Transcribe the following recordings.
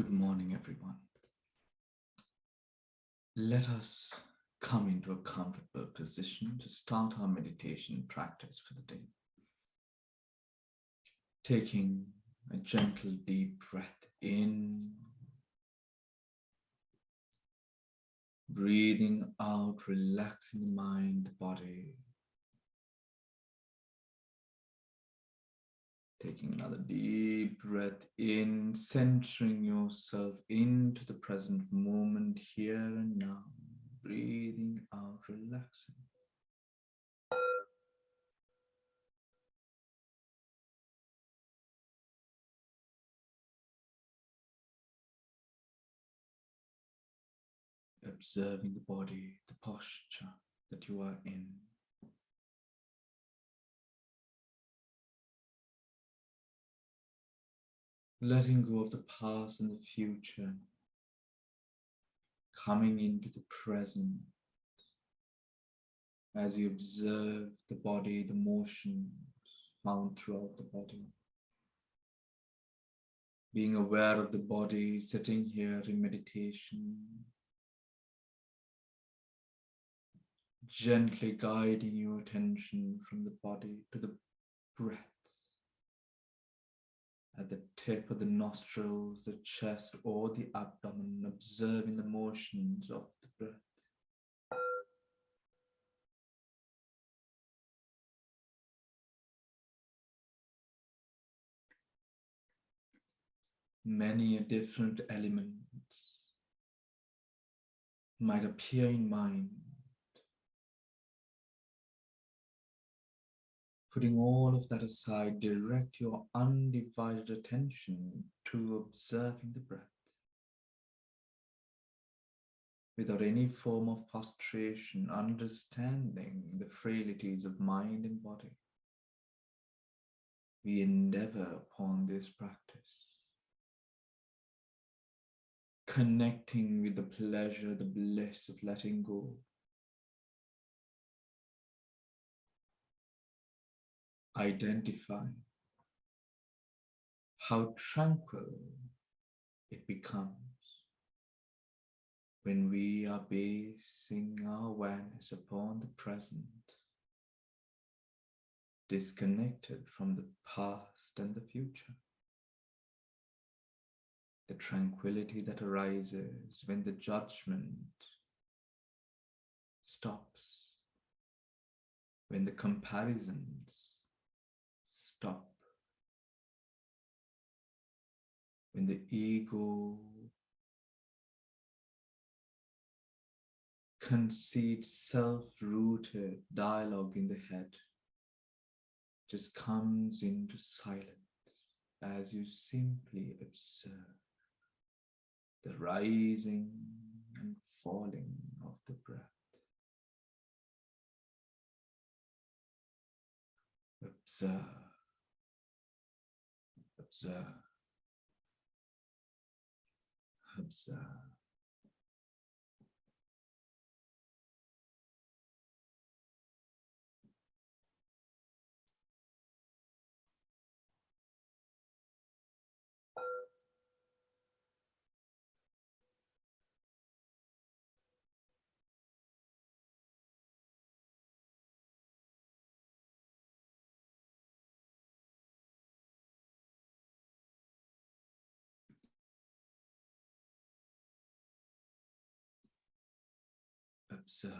Good morning, everyone. Let us come into a comfortable position to start our meditation practice for the day. Taking a gentle, deep breath in, breathing out, relaxing the mind, the body. Taking another deep breath in, centering yourself into the present moment here and now. Breathing out, relaxing. Observing the body, the posture that you are in. Letting go of the past and the future. Coming into the present as you observe the body, the motions found throughout the body. Being aware of the body, sitting here in meditation, gently guiding your attention from the body to the breath at the tip of the nostrils, the chest, or the abdomen, observing the motions of the breath. Many different elements might appear in mind. Putting all of that aside, direct your undivided attention to observing the breath without any form of frustration, understanding the frailties of mind and body. We endeavor upon this practice, connecting with the pleasure, the bliss of letting go. Identify how tranquil it becomes when we are basing our awareness upon the present, disconnected from the past and the future. The tranquility that arises when the judgment stops, when the comparisons stop, when the ego concedes self-rooted dialogue in the head just comes into silence as you simply observe the rising and falling of the breath. Observe, observe, observe. Observe.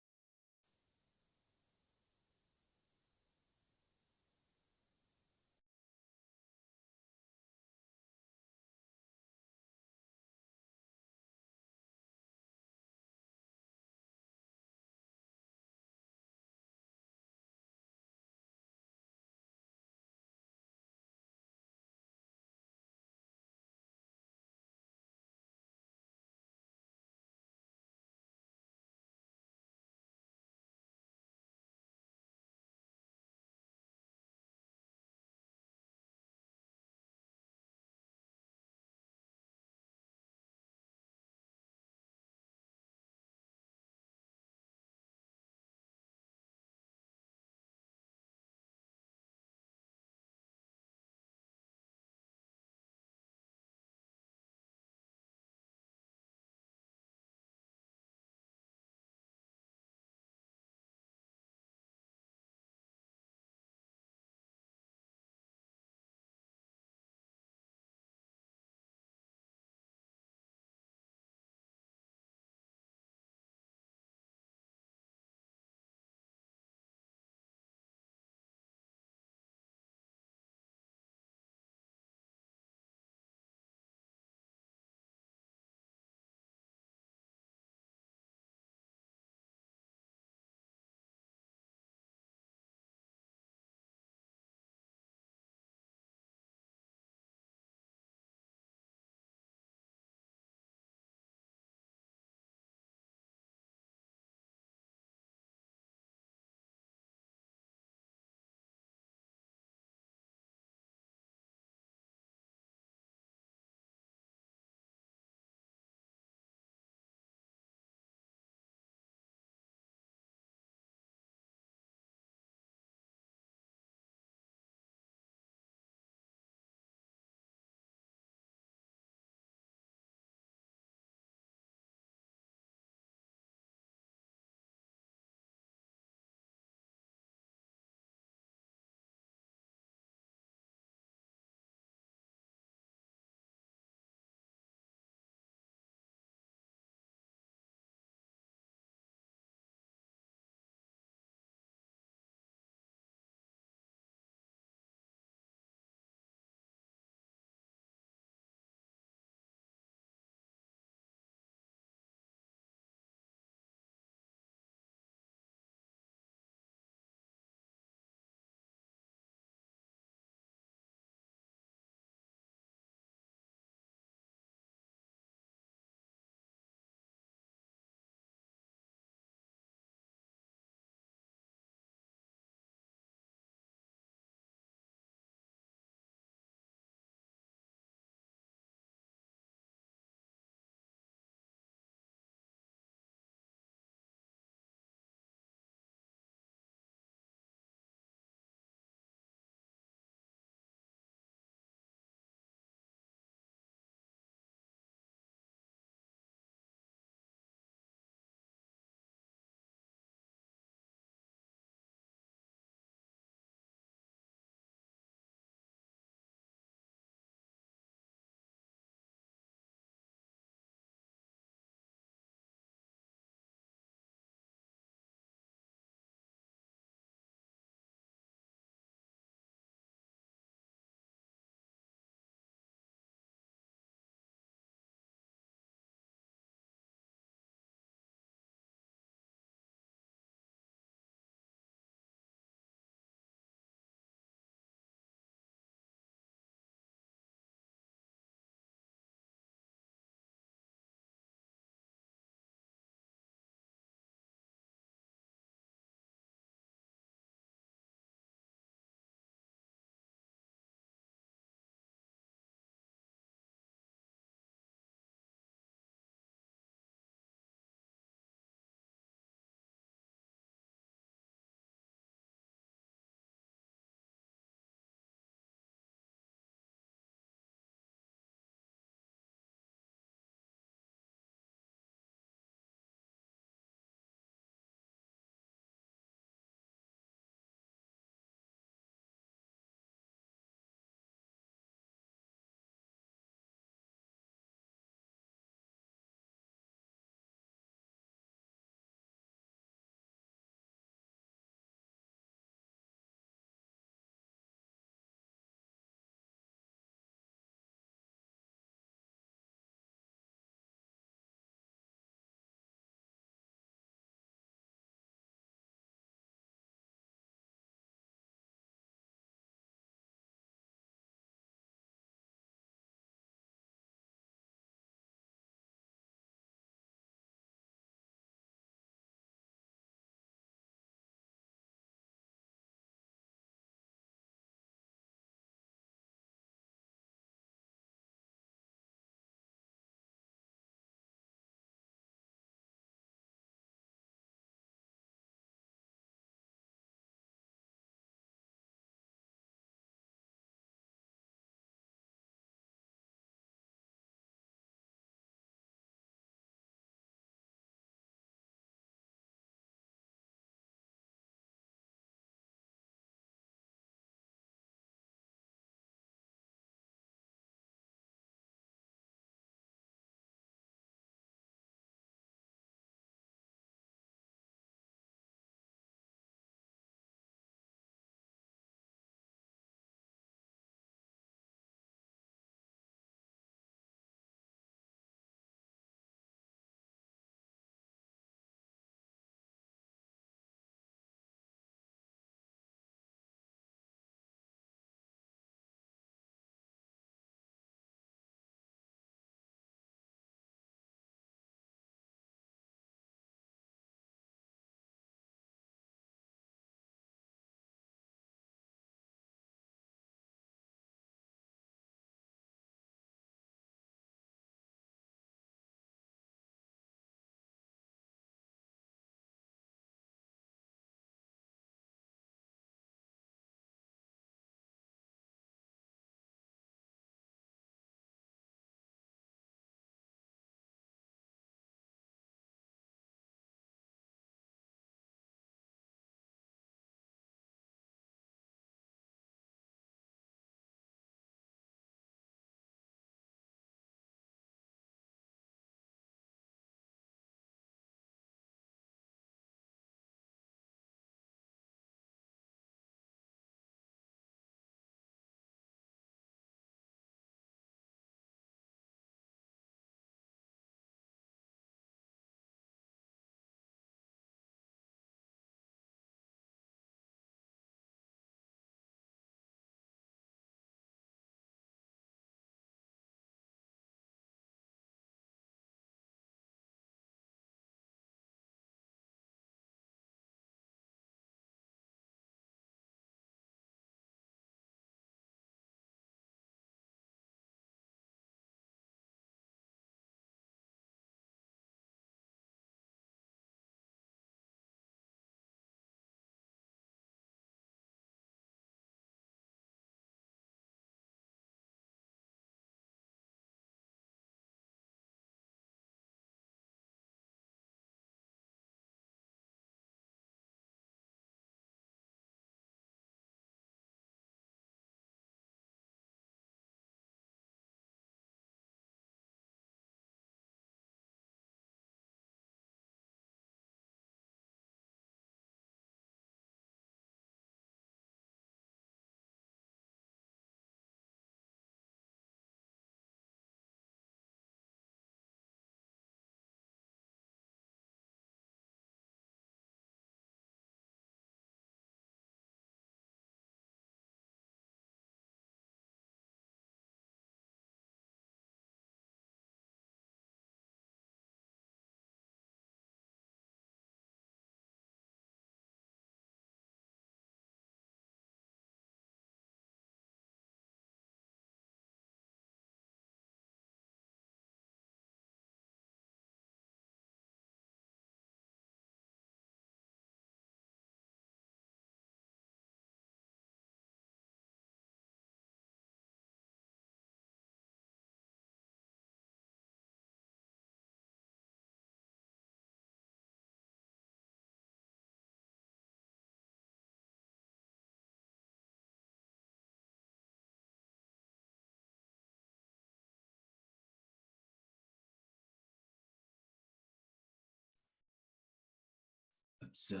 Observe,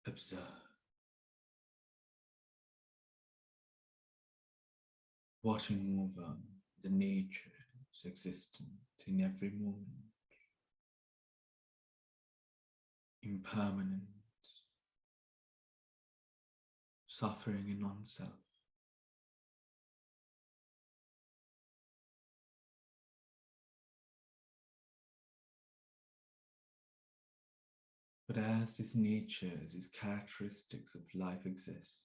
observe, watching over the nature's existence in every moment, impermanent, suffering in non-self. But as this nature, as these characteristics of life exist,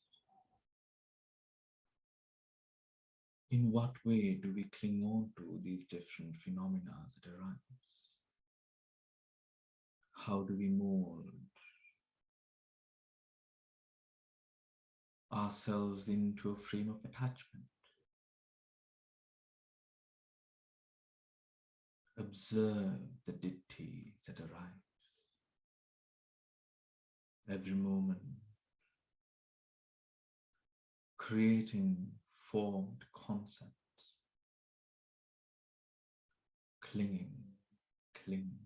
in what way do we cling on to these different phenomena that arise? How do we mold ourselves into a frame of attachment? Observe the dittis that arise every moment, creating formed concepts, clinging, clinging.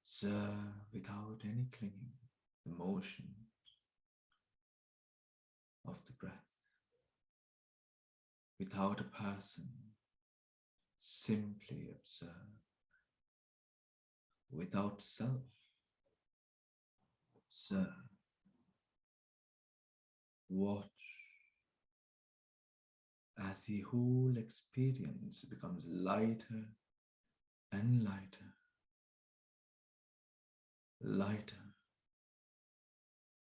Observe without any clinging the motion of the breath, without a person, simply observe, without self, observe, watch as the whole experience becomes lighter and lighter, lighter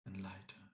and lighter.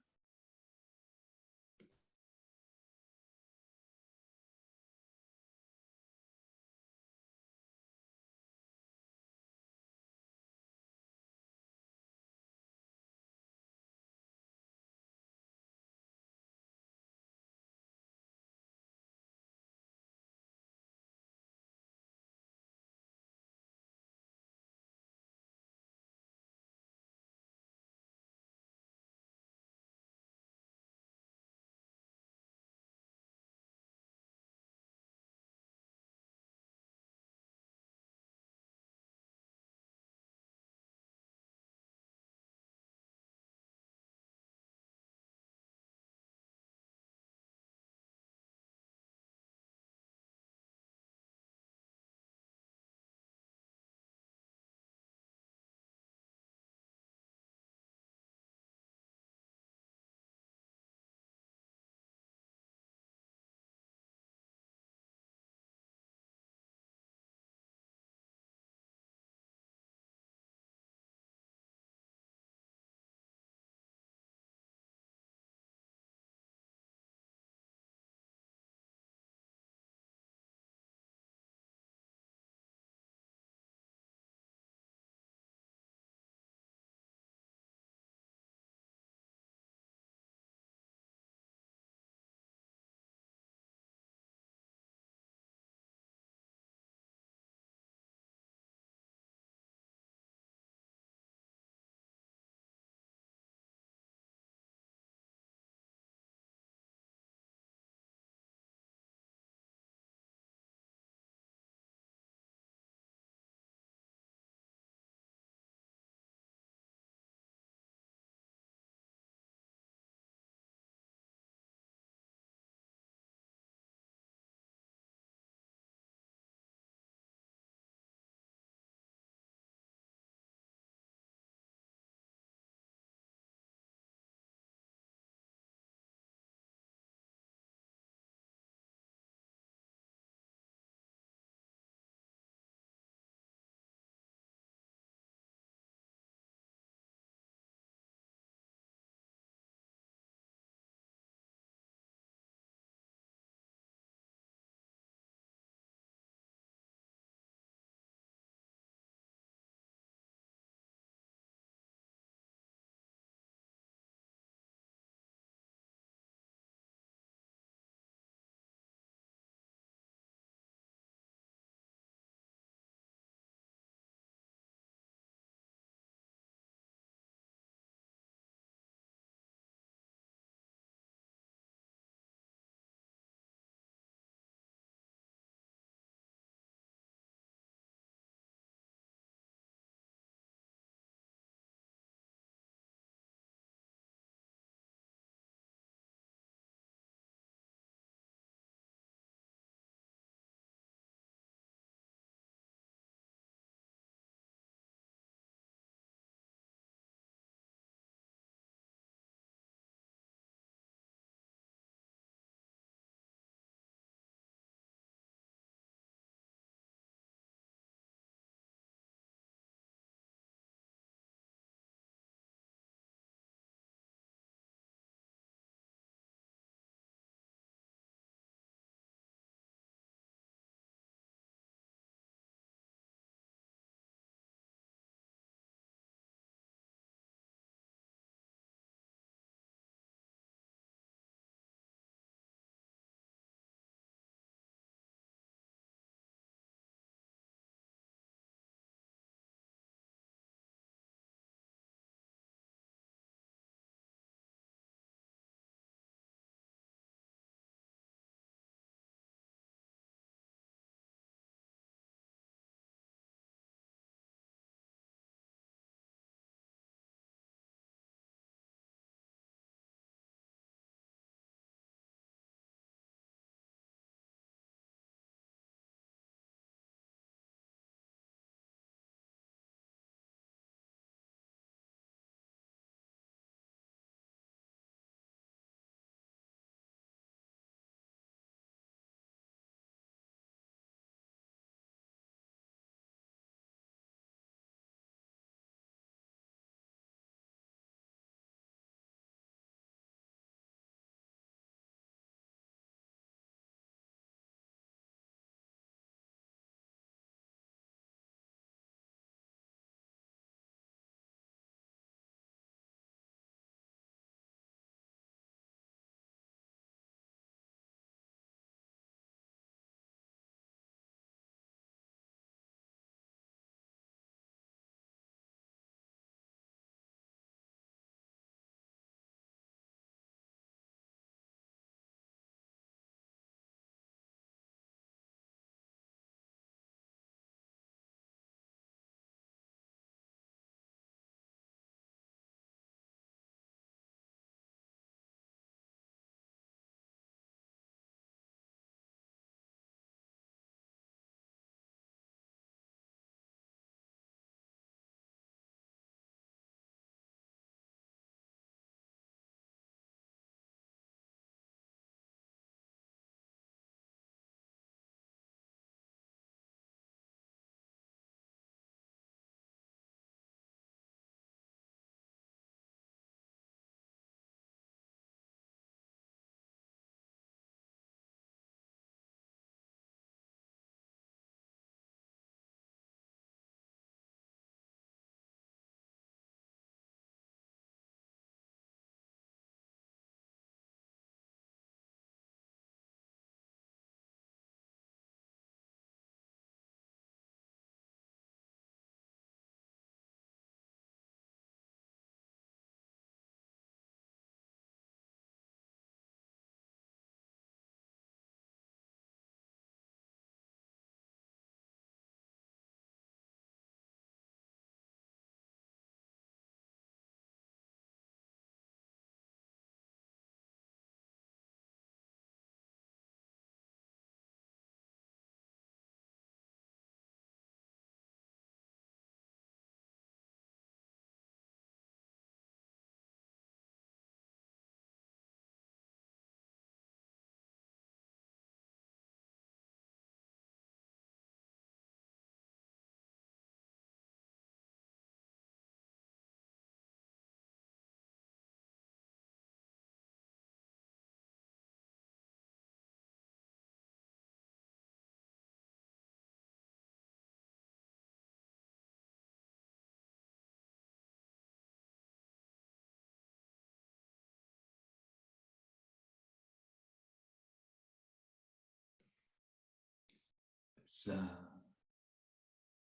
Observe,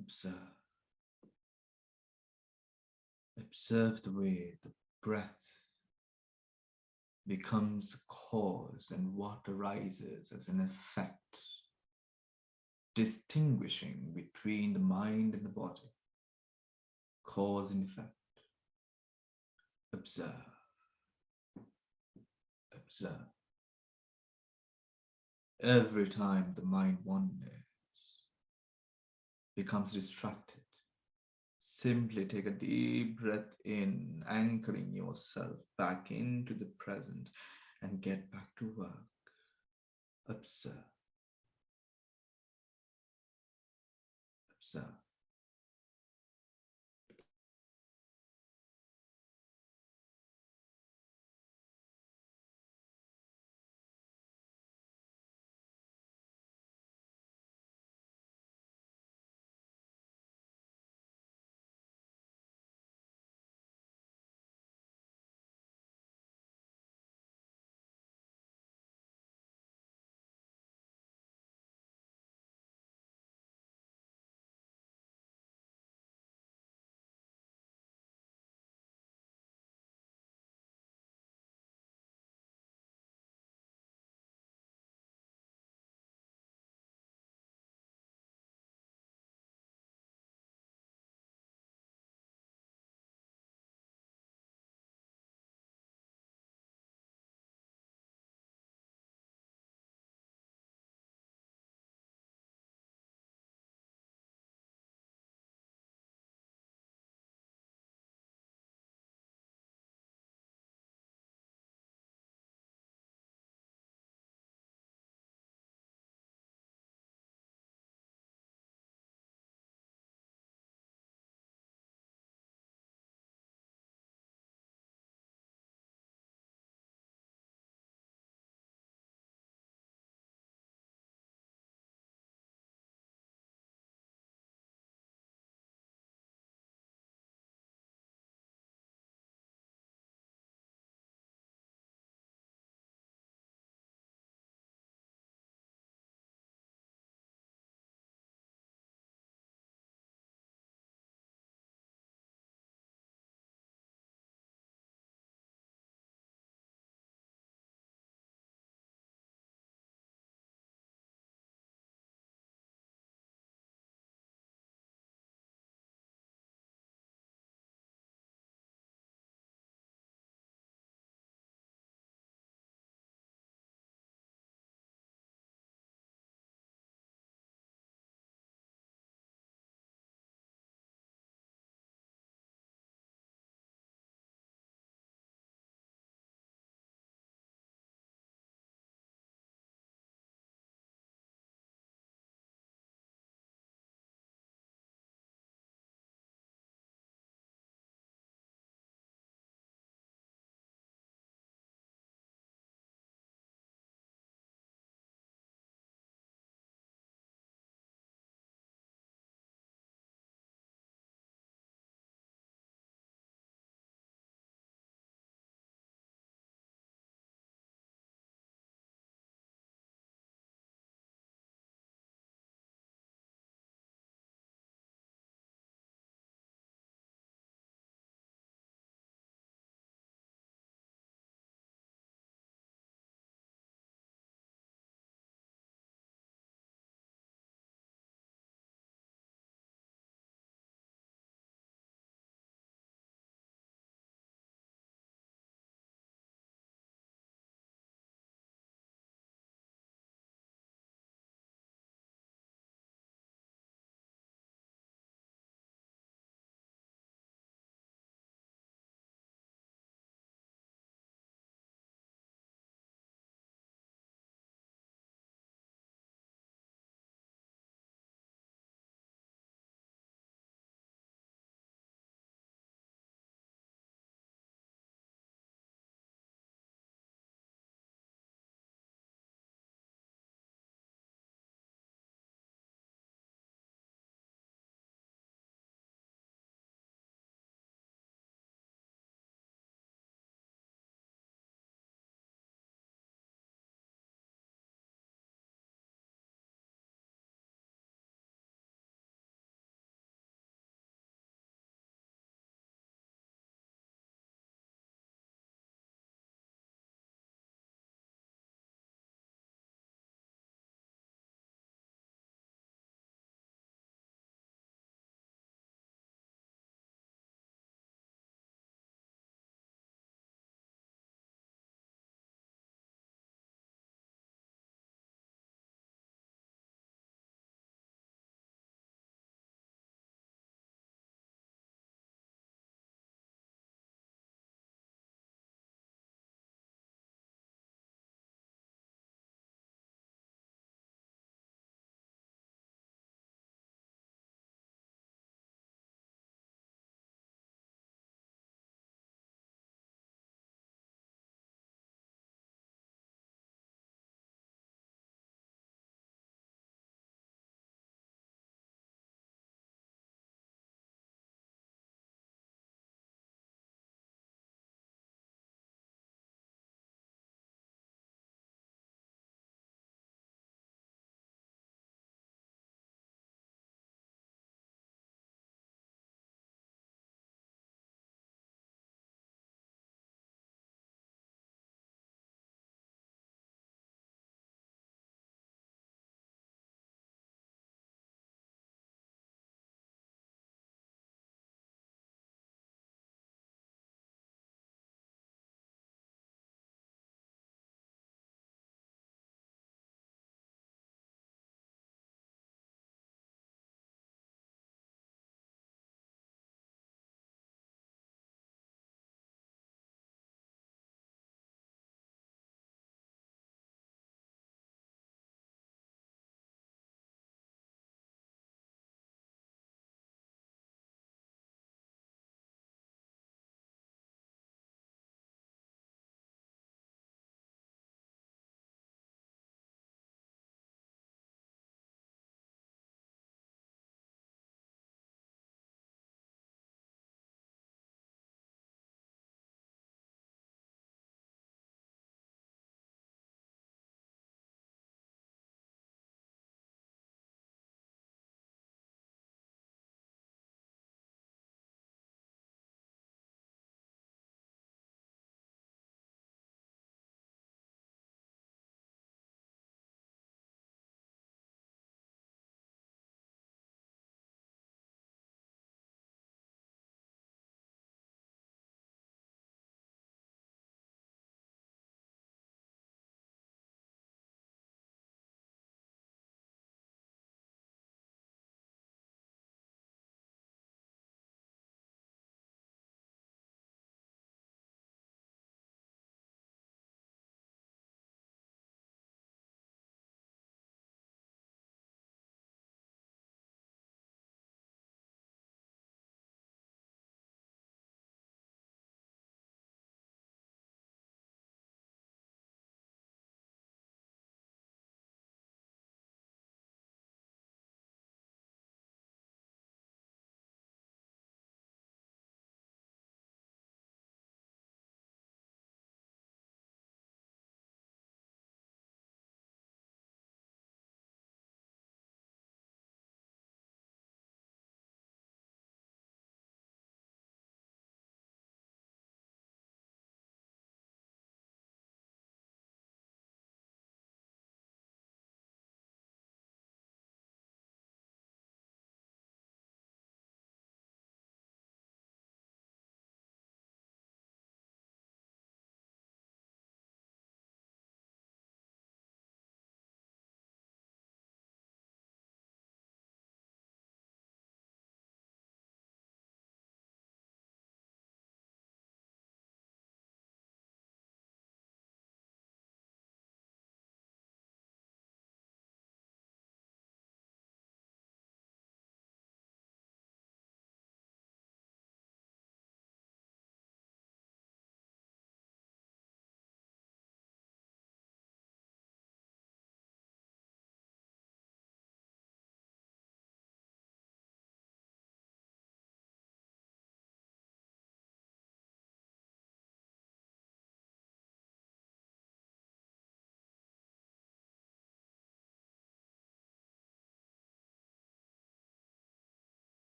observe. Observe the way the breath becomes a cause and what arises as an effect, distinguishing between the mind and the body, cause and effect. Observe, observe. Every time the mind wanders, becomes distracted, simply take a deep breath in, anchoring yourself back into the present and get back to work. Observe, observe.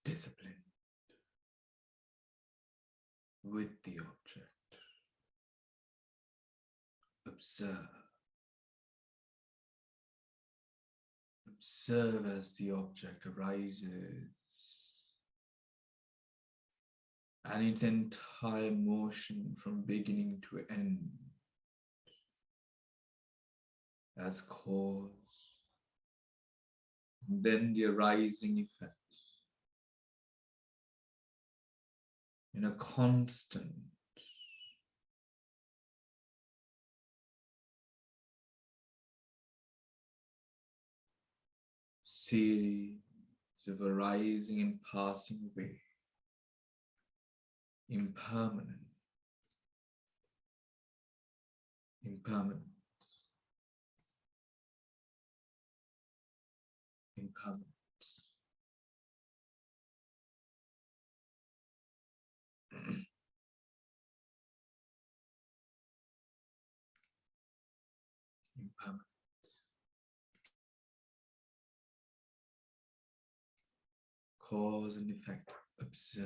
disciplined with the object. Observe. Observe as the object arises and its entire motion from beginning to end as cause, and then the arising effect in a constant series of arising and passing away, impermanent, impermanent, impermanent, impermanent. Cause and effect. Observe.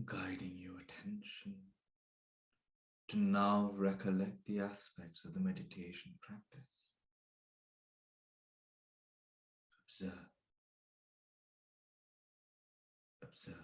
guiding your attention to now recollect the aspects of the meditation practice. Observe, observe.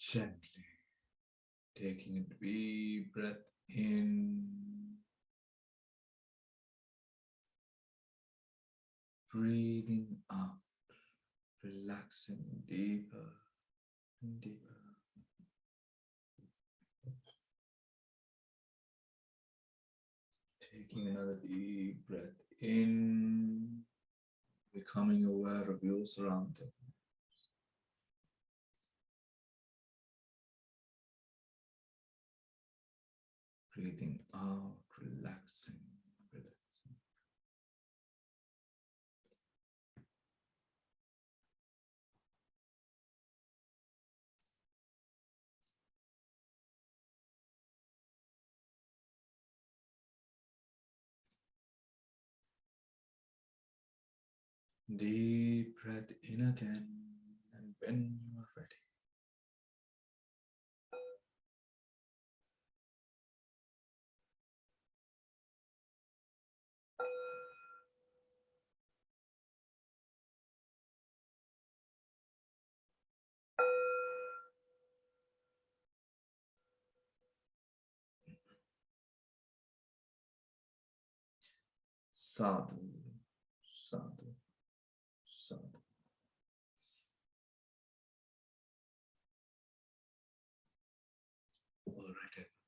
Gently taking a deep breath in, breathing out, relaxing deeper and deeper. Taking another deep breath in, becoming aware of your surroundings. Breathing out, relaxing, relaxing. Deep breath in again, and when you are ready, sadhu, sadhu, sadhu.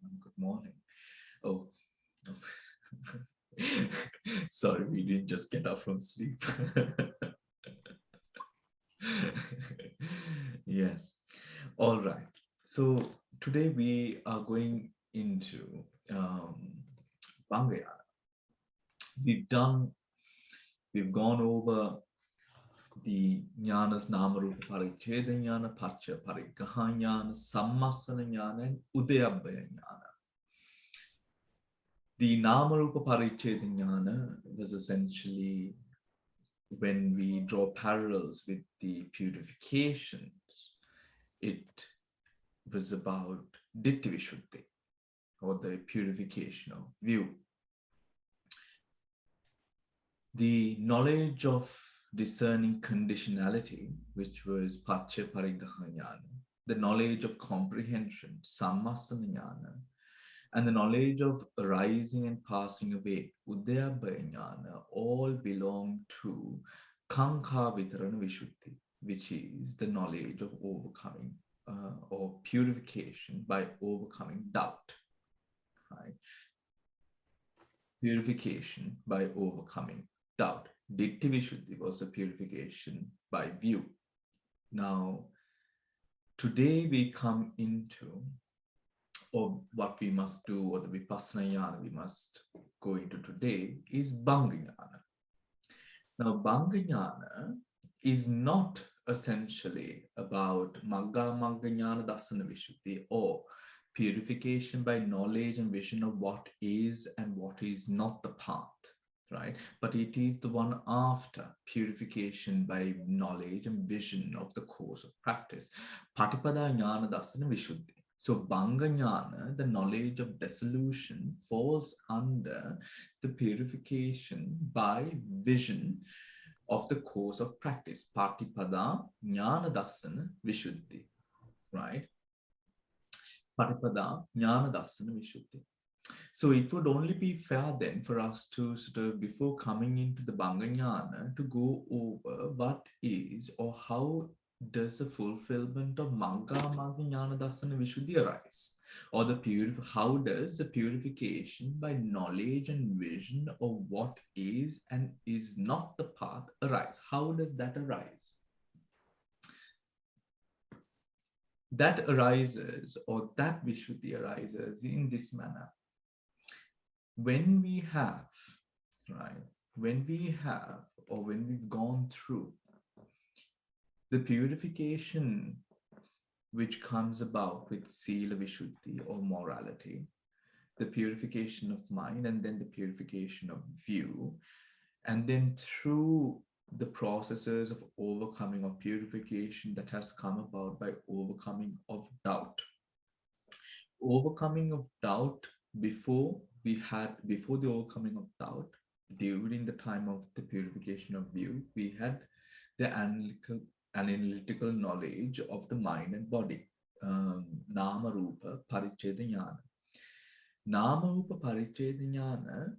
Good morning. Oh, sorry, we didn't just get up from sleep. Yes. All right. So today we are going into Bhanga Ñāna. We've done, we've gone over the Ñānas, Namarupa Paricheda Ñāna, Pacha Parigaha Ñāna, Sammasana Ñāna, and Udayabhaya Ñāna. The Namarupa Paricheda Ñāna was essentially when we draw parallels with the purifications, it was about Ditti Vishuddhi, or the purification of view. The knowledge of discerning conditionality, which was Pacha Parigaha Ñāna, the knowledge of comprehension, Sammasana Ñāna, and the knowledge of arising and passing away, Udayabhaya Ñāna, all belong to Kankha Vitarana Vishuddhi, which is the knowledge of overcoming or purification by overcoming doubt. Right? Purification by overcoming doubt. Ditti Vishuddhi was a purification by view. Now, today we come into, or what we must do, or the Vipassana Ñāna we must go into today, is Bhanga Ñāna. Now, Bhanga Ñāna is not essentially about Magga Ñāna Dasana Vishuddhi, or purification by knowledge and vision of what is and what is not the path, right? But it is the one after purification by knowledge and vision of the course of practice. Patipada Ñāna Dasana Vishuddhi. So Bhanga Ñāna, the knowledge of dissolution, falls under the purification by vision of the course of practice. Patipada Ñāna Dasana Vishuddhi, right? Patipada Ñāna Dasana Vishuddhi. So it would only be fair then for us to sort of, before coming into the Bhanga Ñāna, to go over what is or how does the fulfillment of Magga Ñāna Dasana Vishuddhi arise? Or how does the purification by knowledge and vision of what is and is not the path arise? How does that arise? That arises, or that Vishuddhi arises in this manner. When we have, right, when we've gone through the purification which comes about with Sila Vishuddhi or morality, the purification of mind, and then the purification of view, and then through the processes of overcoming or purification that has come about by overcoming of doubt. Overcoming of doubt before the overcoming of doubt, during the time of the purification of view, we had the analytical knowledge of the mind and body. Nama Rupa Paricheda Ñāna. Nama Rupa Paricheda Ñāna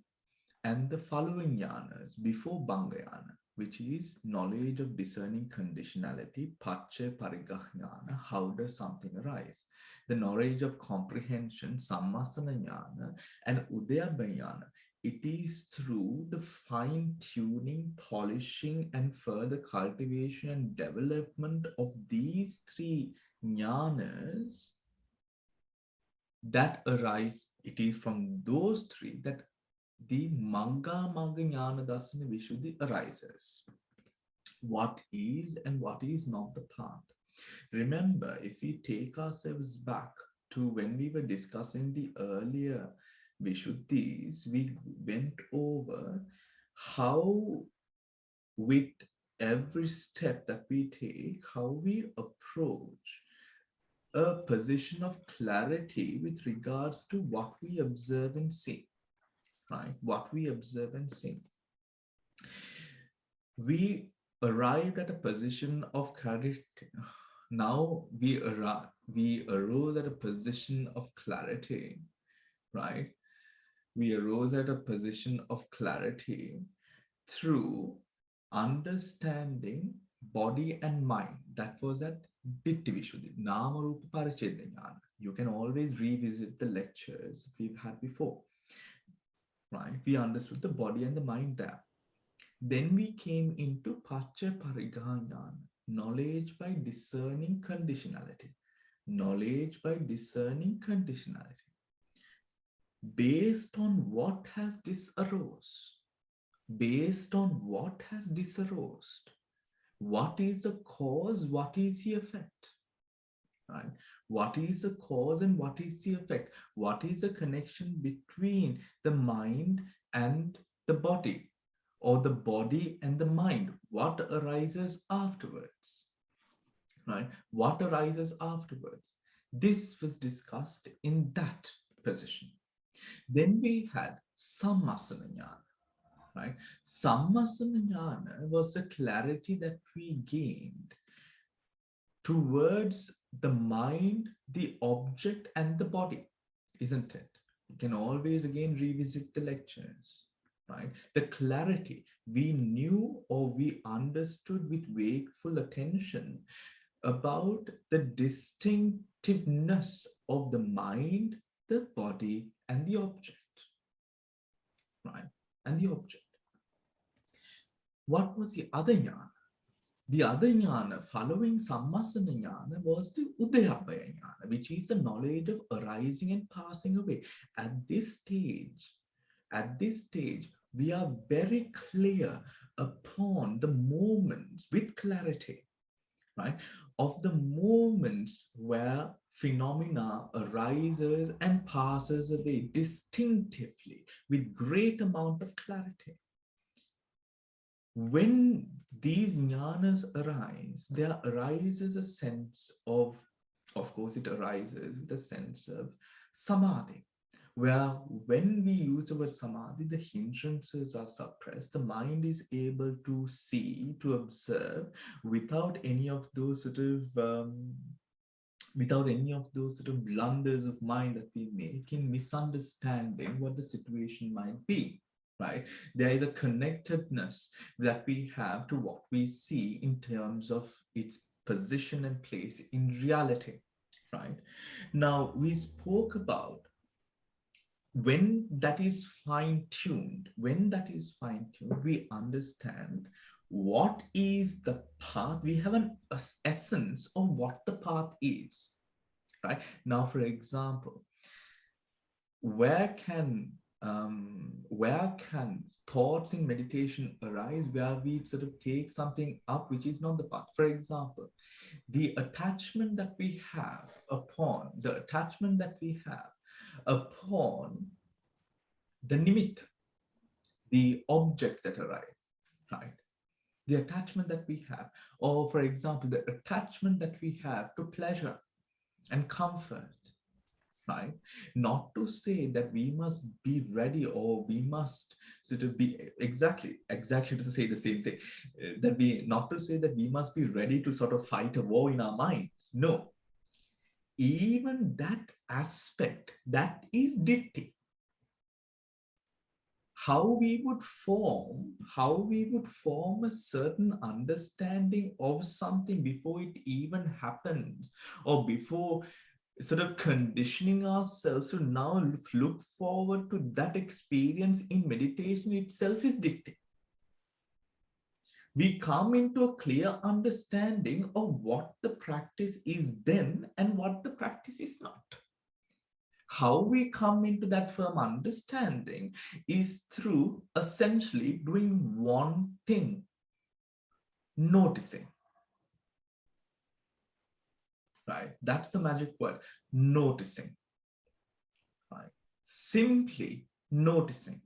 and the following Ñānas before Bhanga Ñāna, which is knowledge of discerning conditionality, Pacha Parigaha Ñāna, how does something arise? The knowledge of comprehension, Sammasana Ñāna, and Udayabhaya Ñāna. It is through the fine-tuning, polishing, and further cultivation and development of these three Ñānas that arise. It is from those three that the Magga Ñāna Dasana Vishuddhi arises. What is and what is not the path? Remember, if we take ourselves back to when we were discussing the earlier Vishuddhis, we went over how with every step that we take, how we approach a position of clarity with regards to what we observe and see. Right? What we observe and see. We arrived at a position of clarity. Now we arose at a position of clarity, right? We arose at a position of clarity through understanding body and mind. That was at Ditti Vishuddhi, Nama Rupa Parichedya Ñāna. You can always revisit the lectures we've had before, right? We understood the body and the mind there. Then we came into Pacha Pariggaha Ñāna, knowledge by discerning conditionality. Knowledge by discerning conditionality. Based on what has this arose? Based on what has this arose? What is the cause? What is the effect? Right? What is the cause and what is the effect? What is the connection between the mind and the body, or the body and the mind? What arises afterwards? Right? What arises afterwards? This was discussed in that position. Then we had Sammasana Ñāna. Right? Sammasana Ñāna was the clarity that we gained towards the mind, the object, and the body, isn't it? You can always again revisit the lectures, right? The clarity we knew or we understood with wakeful attention about the distinctiveness of the mind, the body, and the object, right? And the object. What was the other Ñāna? The other Ñāna following Sammasana Ñāna was the Udayabhaya Ñāna, which is the knowledge of arising and passing away. At this stage, we are very clear upon the moments with clarity, right? Of the moments where phenomena arises and passes away distinctively with great amount of clarity. When these jnanas arise, there arises a sense of course, it arises with a sense of samadhi, where when we use the word samadhi, the hindrances are suppressed, the mind is able to see, to observe, without any of those sort of blunders of mind that we make in misunderstanding what the situation might be. Right? There is a connectedness that we have to what we see in terms of its position and place in reality. Right? Now, we spoke about when that is fine-tuned, we understand what is the path. We have an essence of what the path is. Right? Now, for example, where can thoughts in meditation arise where we sort of take something up which is not the path? For example, the attachment that we have upon the nimitta, the objects that arise, right? The attachment that we have, or for example, the attachment that we have to pleasure and comfort. Right? Not to say that we must be ready or we must sort of be exactly to say the same thing. Not to say that we must be ready to sort of fight a war in our minds. No. Even that aspect, that is ditti. How we would form a certain understanding of something before it even happens, or before sort of conditioning ourselves to now look forward to that experience in meditation itself is ditti. We come into a clear understanding of what the practice is then and what the practice is not. How we come into that firm understanding is through essentially doing one thing: noticing. Right? That's the magic word, noticing. Right? Simply noticing.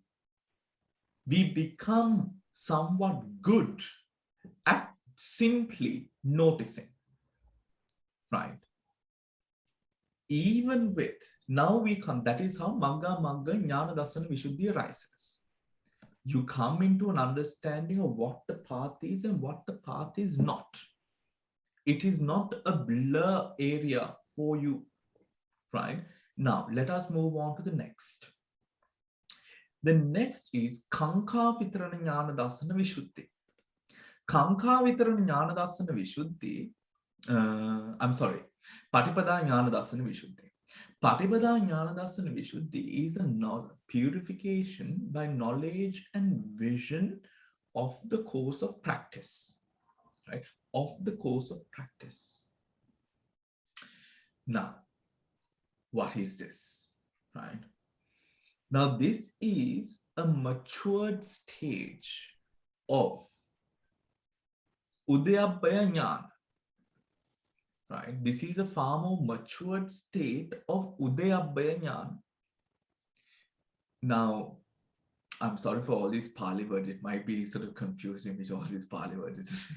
We become somewhat good at simply noticing. Right? Even with, now we come, that is how Bhanga Ñāna Dassana Vishuddhi arises. You come into an understanding of what the path is and what the path is not. It is not a blur area for you, right? Now, let us move on to the next. The next is Kanka Vitarana Ñāna Dassana Vishuddhi. Kanka Vitarana Ñāna Dassana Vishuddhi I'm sorry, Patipada Ñāna Dasana Vishuddhi. Patipada Ñāna Dasana Vishuddhi is a purification by knowledge and vision of the course of practice, right? Of the course of practice. Now, what is this, right? Now, this is a matured stage of Udayabhaya Ñāna, right? This is a far more matured state of Udayabhaya Ñāna. Now, I'm sorry for all these Pali words. It might be sort of confusing with all these Pali words.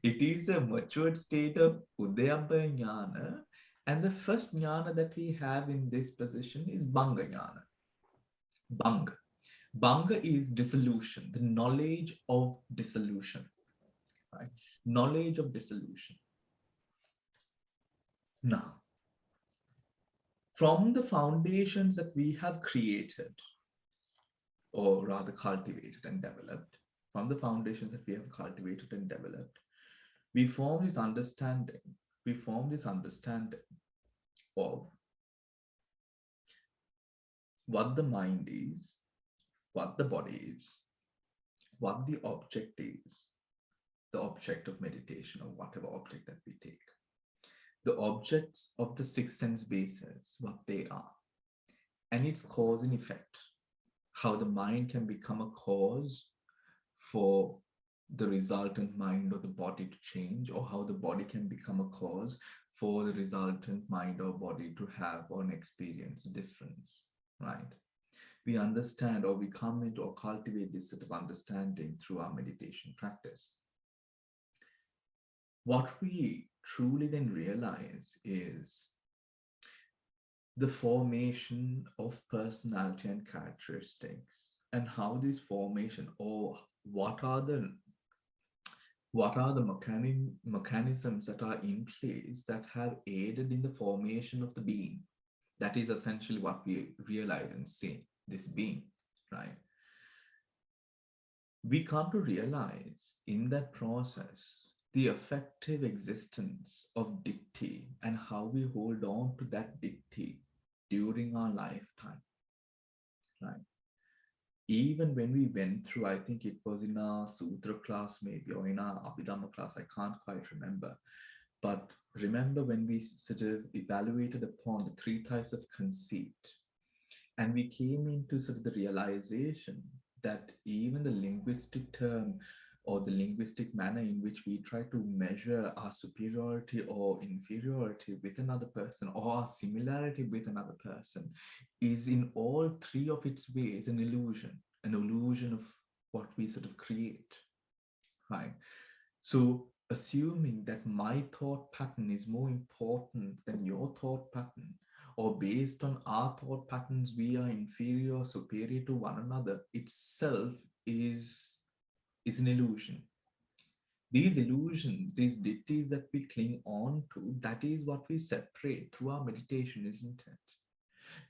It is a matured state of Udayabhaya Ñāna. And the first Ñāna that we have in this position is Bhanga Ñāna. Bhanga. Bhanga is dissolution, the knowledge of dissolution. Right? Knowledge of dissolution. Now, from the foundations that we have created, or rather cultivated and developed, from the foundations that we have cultivated and developed, we form this understanding. We form this understanding of what the mind is, what the body is, what the object is, the object of meditation or whatever object that we take, the objects of the six sense bases, what they are, and its cause and effect, how the mind can become a cause for the resultant mind or the body to change, or how the body can become a cause for the resultant mind or body to have or experience a difference, right? We understand, or we come into or cultivate this sort of understanding through our meditation practice. What we truly then realize is the formation of personality and characteristics, and how this formation, or what are the mechanisms that are in place that have aided in the formation of the being. That is essentially what we realize and see, this being, right? We come to realize in that process the effective existence of ditti and how we hold on to that ditti during our lifetime, right? Even when we went through, I think it was in our Sutra class maybe, or in our Abhidhamma class, I can't quite remember. But remember when we sort of evaluated upon the three types of conceit, and we came into sort of the realization that even the linguistic term or the linguistic manner in which we try to measure our superiority or inferiority with another person, or our similarity with another person, is in all three of its ways an illusion of what we sort of create, right? So assuming that my thought pattern is more important than your thought pattern, or based on our thought patterns we are inferior or superior to one another, itself is an illusion. These illusions, these dittis that we cling on to, that is what we separate through our meditation, isn't it?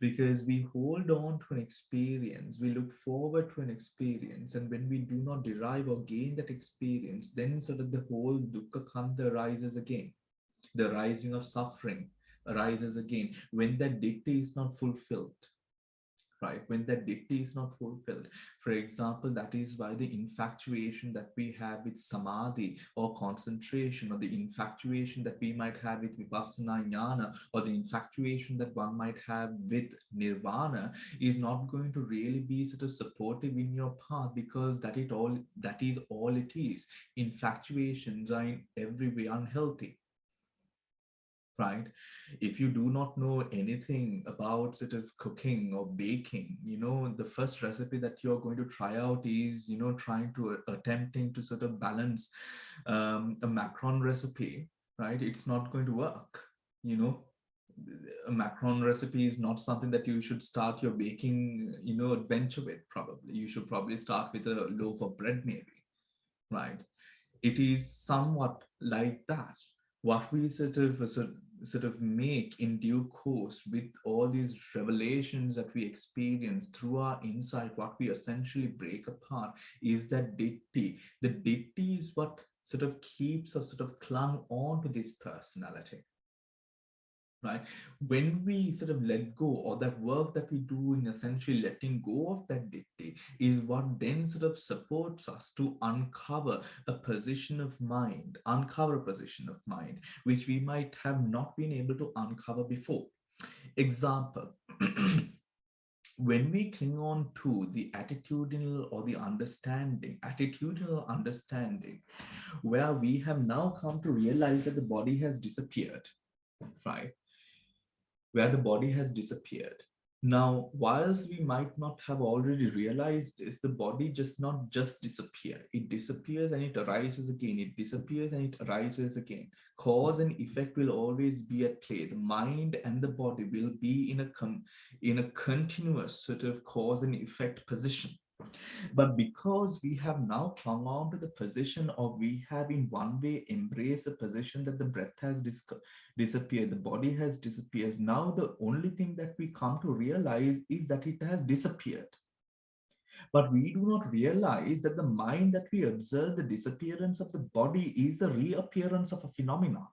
Because we hold on to an experience, we look forward to an experience, and when we do not derive or gain that experience, then sort of the whole dukkha khandha arises again. The rising of suffering arises again when that ditti is not fulfilled, right? When that ditti is not fulfilled. For example, that is why the infatuation that we have with samadhi or concentration, or the infatuation that we might have with vipassana jnana, or the infatuation that one might have with nirvana, is not going to really be sort of supportive in your path, because that is all it is. Infatuations are in every way unhealthy, right? If you do not know anything about sort of cooking or baking, the first recipe that you're going to try out is, trying to attempting to sort of balance a macaron recipe, right? It's not going to work. A macaron recipe is not something that you should start your baking, adventure with. Probably you should probably start with a loaf of bread, maybe, right? It is somewhat like that. What we sort of make in due course with all these revelations that we experience through our insight, what we essentially break apart is that ditti. The ditti is what sort of keeps us sort of clung on to this personality, right? When we sort of let go, or that work that we do in essentially letting go of that ditti is what then sort of supports us to uncover a position of mind, which we might have not been able to uncover before. Example, when we cling on to the attitudinal or the attitudinal understanding, where we have now come to realize that the body has disappeared, right? Where the body has disappeared. Now, whilst we might not have already realized this, the body just not just disappear. It disappears and it arises again. It disappears and it arises again. Cause and effect will always be at play. The mind and the body will be in a continuous sort of cause and effect position. But because we have now clung on to the position, or we have in one way embraced the position that the breath has disappeared, the body has disappeared, now the only thing that we come to realize is that it has disappeared. But we do not realize that the mind that we observe the disappearance of the body is a reappearance of a phenomenon.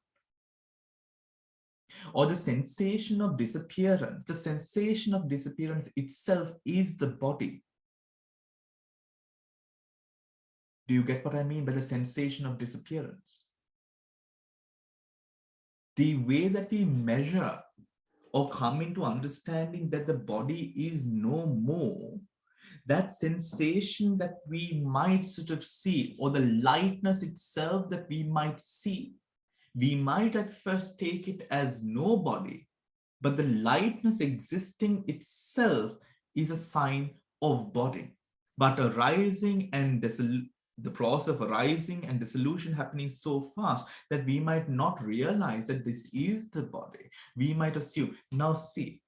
Or the sensation of disappearance itself is the body. Do you get what I mean by the sensation of disappearance? The way that we measure or come into understanding that the body is no more, that sensation that we might sort of see, or the lightness itself that we might see, we might at first take it as no body, but the lightness existing itself is a sign of body. But arising and the process of arising and dissolution happening so fast that we might not realize that this is the body. We might assume. Now see,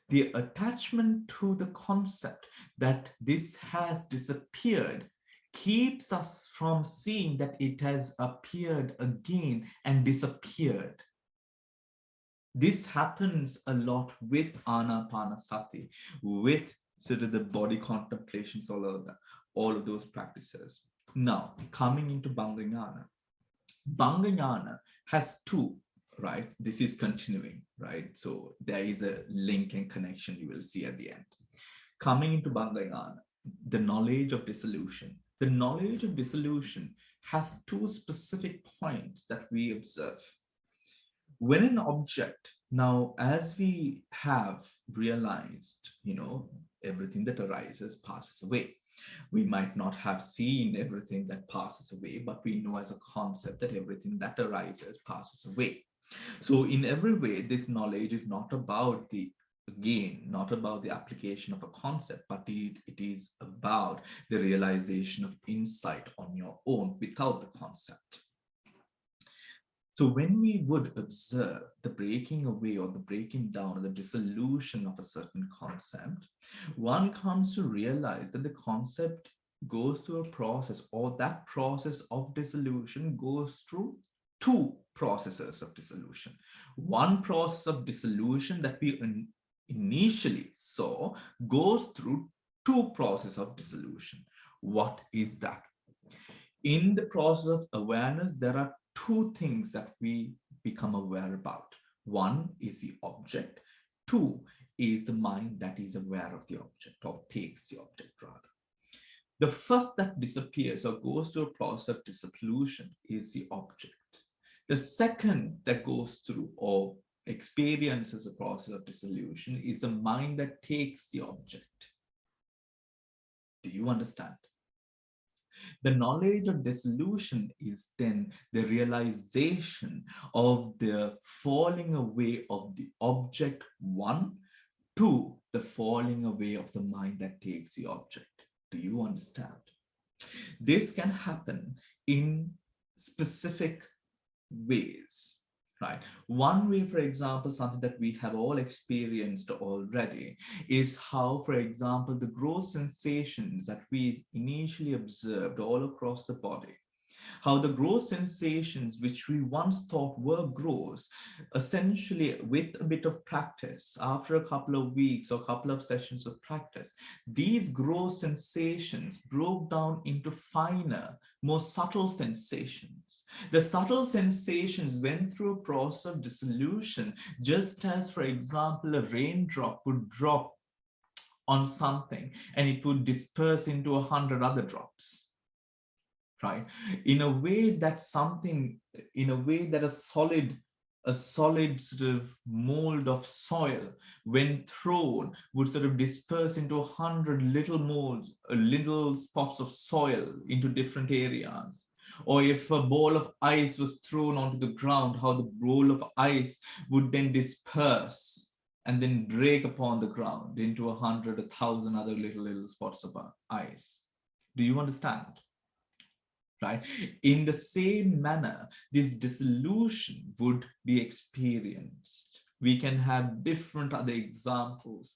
the attachment to the concept that this has disappeared keeps us from seeing that it has appeared again and disappeared. This happens a lot with anapanasati, with sort of the body contemplations, all of those practices. Now, coming into Bhanga Ñāna. Bhanga Ñāna has two, right? This is continuing, right? So there is a link and connection you will see at the end. Coming into Bhanga Ñāna, the knowledge of dissolution. The knowledge of dissolution has two specific points that we observe. When an object, now as we have realized, everything that arises passes away. We might not have seen everything that passes away, but we know as a concept that everything that arises passes away. So in every way, this knowledge is not about not about the application of a concept, but it is about the realization of insight on your own without the concept. So when we would observe the breaking away or the breaking down or the dissolution of a certain concept, one comes to realize that the concept goes through a process, or that process of dissolution goes through two processes of dissolution. One process of dissolution that we initially saw goes through two processes of dissolution. What is that? In the process of awareness, there are two things that we become aware about. One is the object. Two is the mind that is aware of the object, or takes the object rather. The first that disappears or goes through a process of dissolution is the object. The second that goes through or experiences a process of dissolution is the mind that takes the object. Do you understand? The knowledge of dissolution is then the realization of the falling away of the object, one, two, the falling away of the mind that takes the object. Do you understand? This can happen in specific ways, right? One way, for example, something that we have all experienced already is how, for example, the gross sensations that we initially observed all across the body, How the gross sensations, which we once thought were gross, essentially with a bit of practice, after a couple of weeks or a couple of sessions of practice, these gross sensations broke down into finer, more subtle sensations. The subtle sensations went through a process of dissolution, just as, for example, a raindrop would drop on something and it would disperse into 100 other drops, right? In a way that something, in a way that a solid sort of mold of soil, when thrown, would sort of disperse into 100 little molds, little spots of soil into different areas. Or if a ball of ice was thrown onto the ground, how the ball of ice would then disperse and then break upon the ground into 100, 1,000 other little spots of ice. Do you understand? Right? In the same manner, this dissolution would be experienced. We can have different other examples.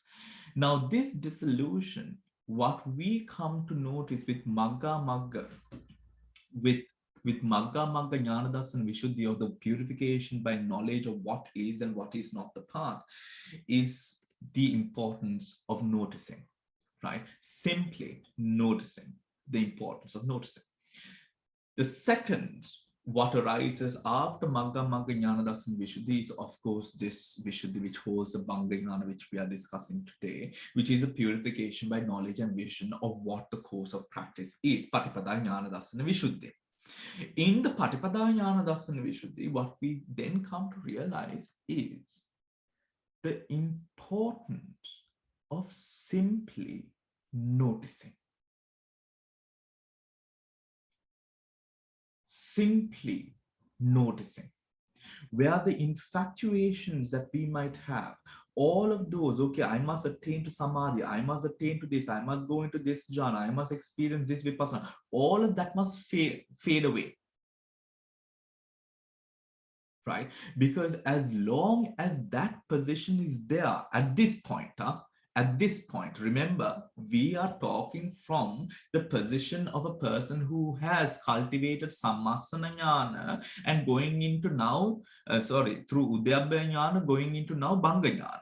Now, this dissolution, what we come to notice with with Bhanga Ñāna and Vishuddhi, or the purification by knowledge of what is and what is not the path, is the importance of noticing, right? Simply noticing, the importance of noticing. The second, what arises after Bhanga Ñāna and Vishuddhi is, of course, this Vishuddhi, which holds the Bhanga Ñāna, which we are discussing today, which is a purification by knowledge and vision of what the course of practice is, Patipada Ñāna Dassana Vishuddhi. In the Patipada Ñāna Dassana Vishuddhi, what we then come to realize is the importance of simply noticing. Simply noticing. Where the infatuations that we might have, all of those, okay, I must attain to samadhi, I must attain to this, I must go into this jhana, I must experience this vipassana, all of that must fade away. Right? Because as long as that position is there at this point, remember, we are talking from the position of a person who has cultivated sammasana jnana and going into now, through udyabhya jnana, going into now Bhanga Ñāna,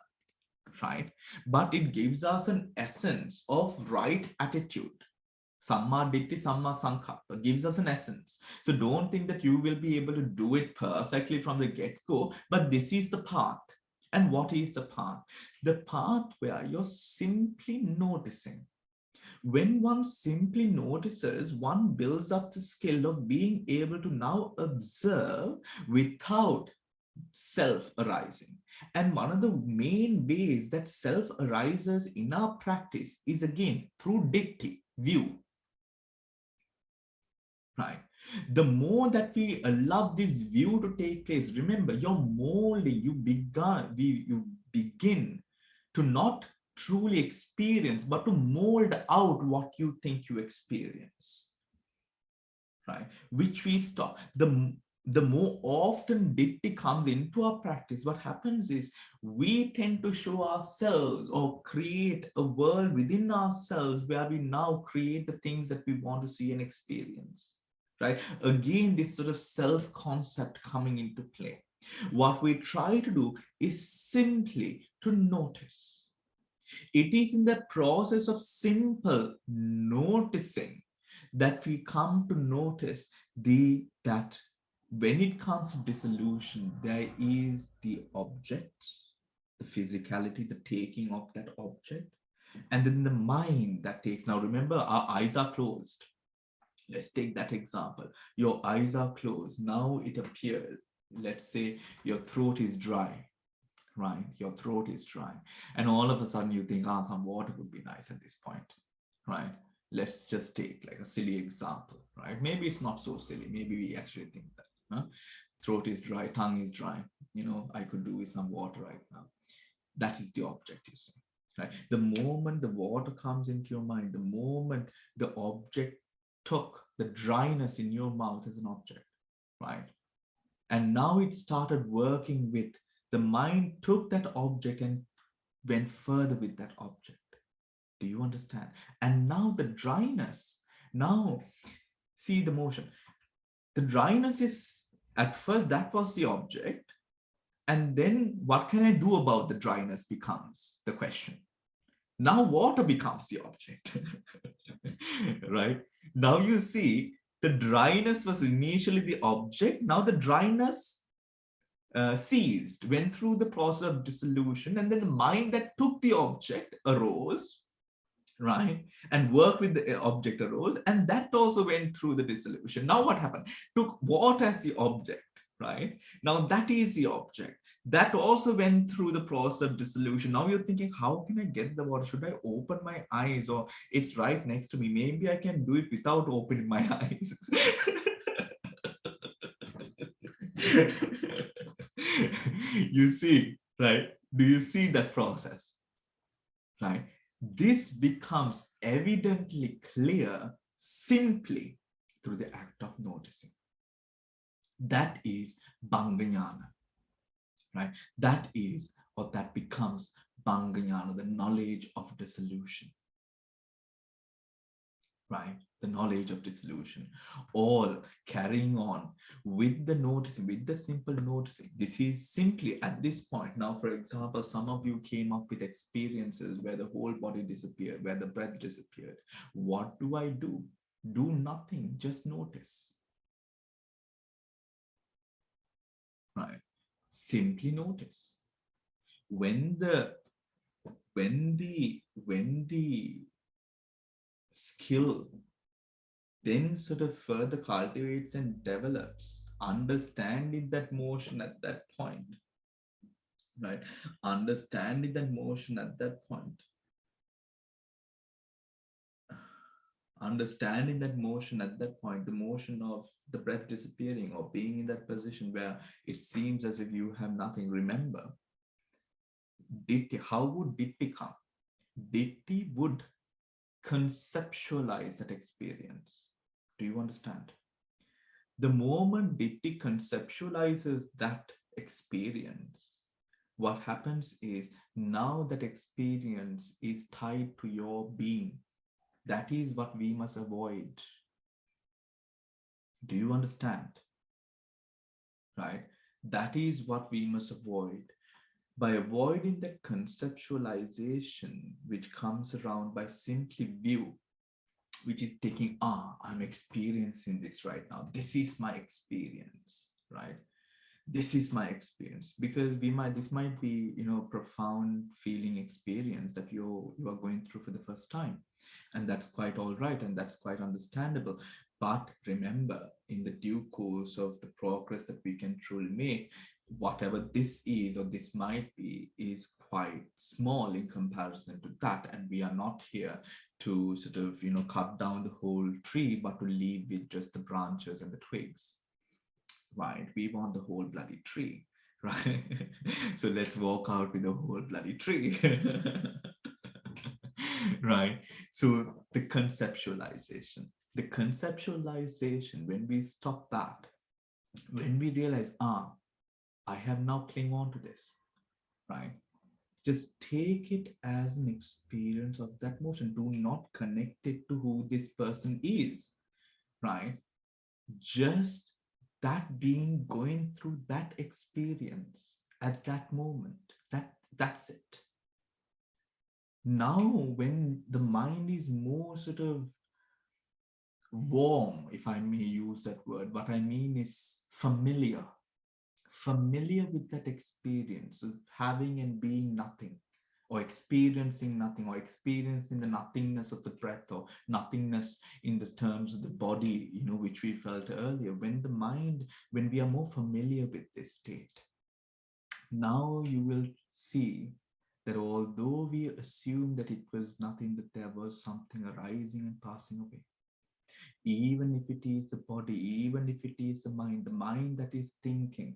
right? But it gives us an essence of right attitude. Samma Ditti, Samma Sankappa gives us an essence. So don't think that you will be able to do it perfectly from the get-go, but this is the path. And what is the path? The path where you're simply noticing. When one simply notices, one builds up the skill of being able to now observe without self arising. And one of the main ways that self arises in our practice is, again, through ditti, view. Right? The more that we allow this view to take place, remember, you're molding, you begin to not truly experience, but to mold out what you think you experience. Right? Which we stop. The more often ditti comes into our practice, what happens is we tend to show ourselves or create a world within ourselves where we now create the things that we want to see and experience. Right? Again, this sort of self-concept coming into play. What we try to do is simply to notice. It is in the process of simple noticing that we come to notice that when it comes to dissolution, there is the object, the physicality, the taking of that object, and then the mind that takes. Now remember, our eyes are closed. Let's take that example. Your eyes are closed. Now it appears, let's say your throat is dry, right? Your throat is dry. And all of a sudden you think, some water would be nice at this point, right? Let's just take like a silly example, right? Maybe it's not so silly. Maybe we actually think that. Huh? Throat is dry, tongue is dry. I could do with some water right now. That is the object, you see, right? The moment the water comes into your mind, the moment the object took the dryness in your mouth as an object, right? And now it started working with, the mind took that object and went further with that object. Do you understand? And now the dryness, now see the motion. The dryness is, at first, that was the object. And then what can I do about the dryness becomes the question. Now water becomes the object, right? Now you see the dryness was initially the object. Now the dryness ceased, went through the process of dissolution, and then the mind that took the object arose, right, and worked with the object arose, and that also went through the dissolution. Now what happened? Took what as the object, right? Now that is the object. That also went through the process of dissolution. Now you're thinking, how can I get the water? Should I open my eyes, or it's right next to me? Maybe I can do it without opening my eyes. You see, right? Do you see that process? Right? This becomes evidently clear simply through the act of noticing. That is Bhanga Ñāna, right? That is, or that becomes Bhanga Ñāna, the knowledge of dissolution, right? The knowledge of dissolution, all carrying on with the noticing, with the simple noticing. This is simply at this point. Now, for example, some of you came up with experiences where the whole body disappeared, where the breath disappeared. What do I do? Do nothing, just notice, right? Simply notice. When the skill then sort of further cultivates and develops, understanding that motion at that point, right? Understanding that motion at that point, understanding that motion at that point, the motion of the breath disappearing, or being in that position where it seems as if you have nothing. Remember, Ditti, how would Ditti come? Ditti would conceptualize that experience. Do you understand? The moment Ditti conceptualizes that experience, what happens is now that experience is tied to your being. That is what we must avoid. Do you understand? Right? That is what we must avoid. By avoiding the conceptualization which comes around by simply view, which is taking, I'm experiencing this right now. This is my experience, right? This is my experience. Because this might be, profound feeling experience that you are going through for the first time. And that's quite all right. And that's quite understandable. But remember, in the due course of the progress that we can truly make, whatever this is or this might be is quite small in comparison to that. And we are not here to sort of, cut down the whole tree, but to leave with just the branches and the twigs, right? We want the whole bloody tree, right? So let's walk out with the whole bloody tree. Right? So the conceptualization, when we stop that, when we realize, I have now clung on to this, right? Just take it as an experience of that motion. Do not connect it to who this person is, right? Just that being going through that experience at that moment. That's it. Now, when the mind is more sort of warm, if I may use that word, what I mean is familiar with that experience of having and being nothing, or experiencing nothing, or experiencing the nothingness of the breath, or nothingness in the terms of the body, which we felt earlier. When we are more familiar with this state, now you will see that although we assume that it was nothing, that there was something arising and passing away. Even if it is the body, even if it is the mind that is thinking,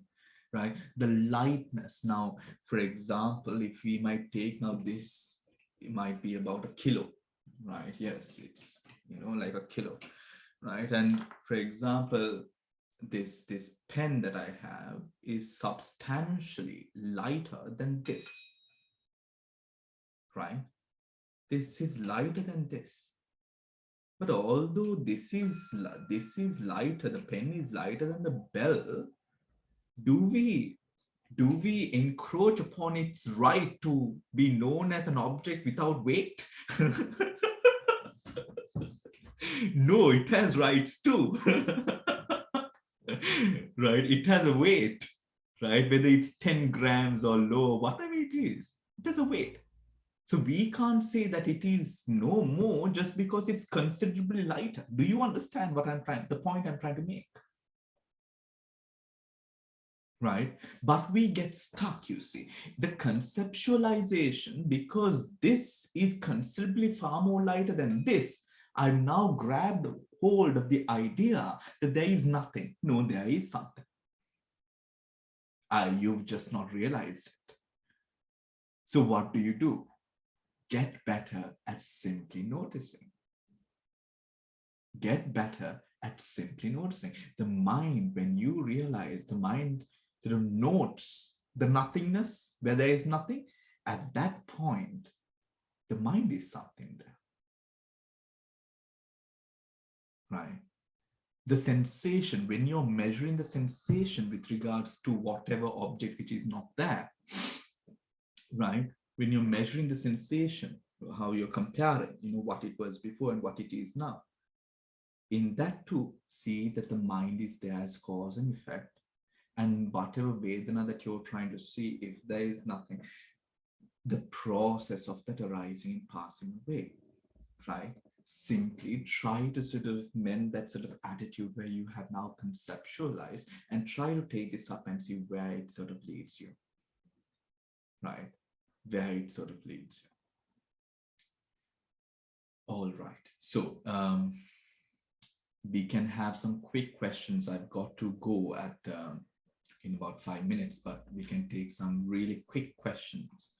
right? The lightness. Now, for example, if we might take now this, it might be about a kilo, right? Yes, it's, like a kilo, right? And for example, this pen that I have is substantially lighter than this, right? This is lighter than this. But although this is lighter, the pen is lighter than the bell, do we encroach upon its right to be known as an object without weight? No, it has rights too. Right? It has a weight, right? Whether it's 10 grams or low, whatever it is, it has a weight. So we can't say that it is no more just because it's considerably lighter. Do you understand what the point I'm trying to make? Right? But we get stuck, you see. The conceptualization, because this is considerably far more lighter than this, I've now grabbed hold of the idea that there is nothing. No, there is something. You've just not realized it. So what do? Get better at simply noticing. Get better at simply noticing. The mind, when you realize, the mind sort of notes the nothingness where there is nothing, at that point, the mind is something there. Right? The sensation, when you're measuring the sensation with regards to whatever object which is not there, right? When you're measuring the sensation, how you're comparing, what it was before and what it is now. In that too, see that the mind is there as cause and effect. And whatever Vedana that you're trying to see, if there is nothing, the process of that arising and passing away, right? Simply try to sort of mend that sort of attitude where you have now conceptualized, and try to take this up and see where it sort of leads you, right? Where it sort of leads you. All right. So we can have some quick questions. I've got to go at in about 5 minutes, but we can take some really quick questions.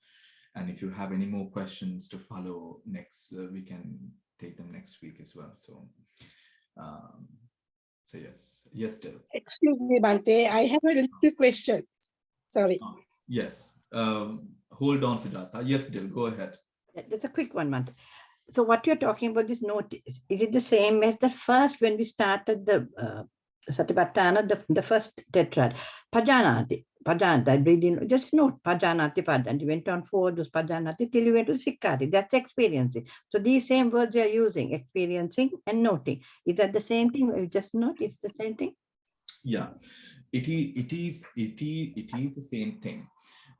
And if you have any more questions to follow next, we can take them next week as well. So, yes, Dil. Excuse me, Bhante, I have a little question. Sorry. Yes. Hold on, Siddhartha. Yes, Dil, go ahead. That's a quick one, Bhante. So what you're talking about, this notice, is it the same as the first when we started the Satipatthana, the first tetrad? Pajanati, breathing, just note Pajanati, Pajanati. You went on forward those Pajanati till you went to Sikkati. That's experiencing. So these same words you're using, experiencing and noting. Is that the same thing? You just note, it's the same thing? Yeah, it is the same thing.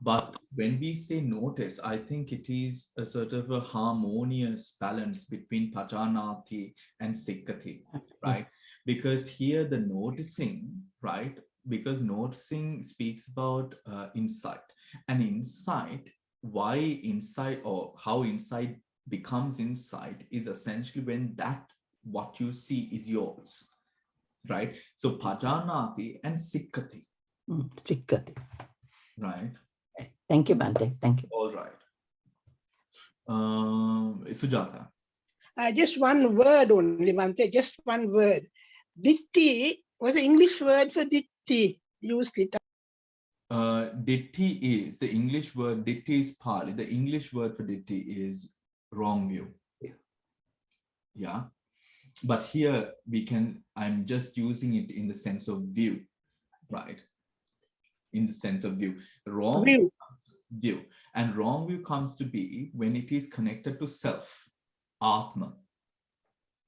But when we say notice, I think it is a sort of a harmonious balance between Pajanati and Sikkati, right? Because here the noticing, right? Because noticing speaks about insight. And insight, why insight or how insight becomes insight is essentially when what you see is yours, right? So Pajanati and Sikkati. Sikkati. Right. Thank you, Bhante. Thank you. All right. Sujata. Just one word only, Bhante, just one word. Ditti was an English word for ditti, used it. Ditti is, the English word, ditti is Pali. The English word for ditti is wrong view. Yeah. But here I'm just using it in the sense of view, right? In the sense of view. Wrong view. And wrong view comes to be when it is connected to self, Atma.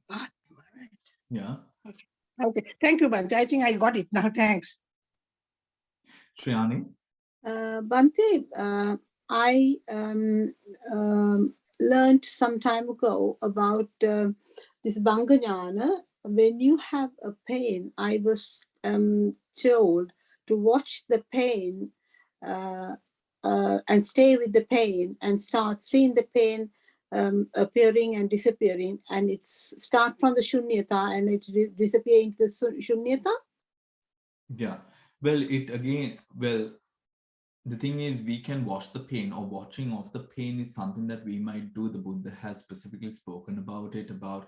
Atma, right. Yeah. Okay. Thank you, Bhante. I think I got it now. Thanks. Shriyani? Bhante, I learned some time ago about this Bhanga Ñāna. When you have a pain, I was told to watch the pain and stay with the pain and start seeing the pain appearing and disappearing, and it's start from the shunyata and it disappear into the shunyata. Yeah. Well, the thing is, we can watch the pain, or watching of the pain is something that we might do. The Buddha has specifically spoken about it, about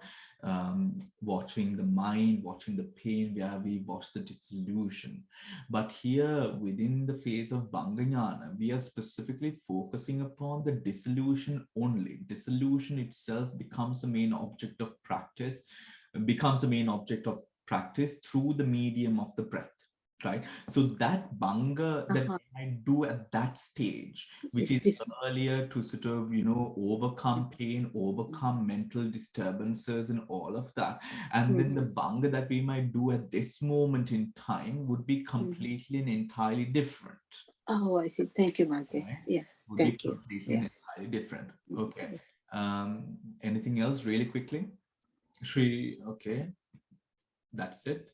watching the mind, watching the pain, where we watch the dissolution. But here within the phase of Bhanga Ñāna, we are specifically focusing upon the dissolution only. Dissolution itself becomes the main object of practice, through the medium of the breath. Right, so that Bhanga that I do at that stage, which It's is different. earlier to sort of, overcome pain, overcome mental disturbances and all of that. And then the Bhanga that we might do at this moment in time would be completely and entirely different. Oh, I see. Thank you, Bhante. Right? Yeah, Would thank be you. completely and entirely different. Okay. Yeah. Anything else really quickly? Shri, okay. That's it.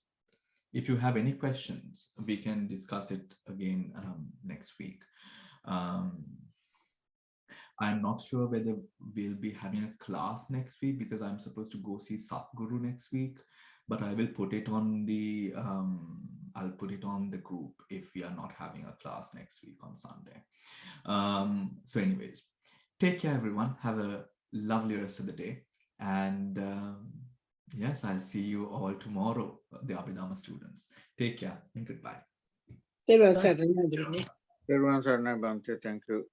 If you have any questions, we can discuss it again next week. I'm not sure whether we'll be having a class next week, because I'm supposed to go see Satguru next week, but I will put it on the group if we are not having a class next week on Sunday. So anyways, take care, everyone. Have a lovely rest of the day. And yes, I'll see you all tomorrow, the Abhidhamma students. Take care and goodbye. There was a Everyone, Bhante, thank you.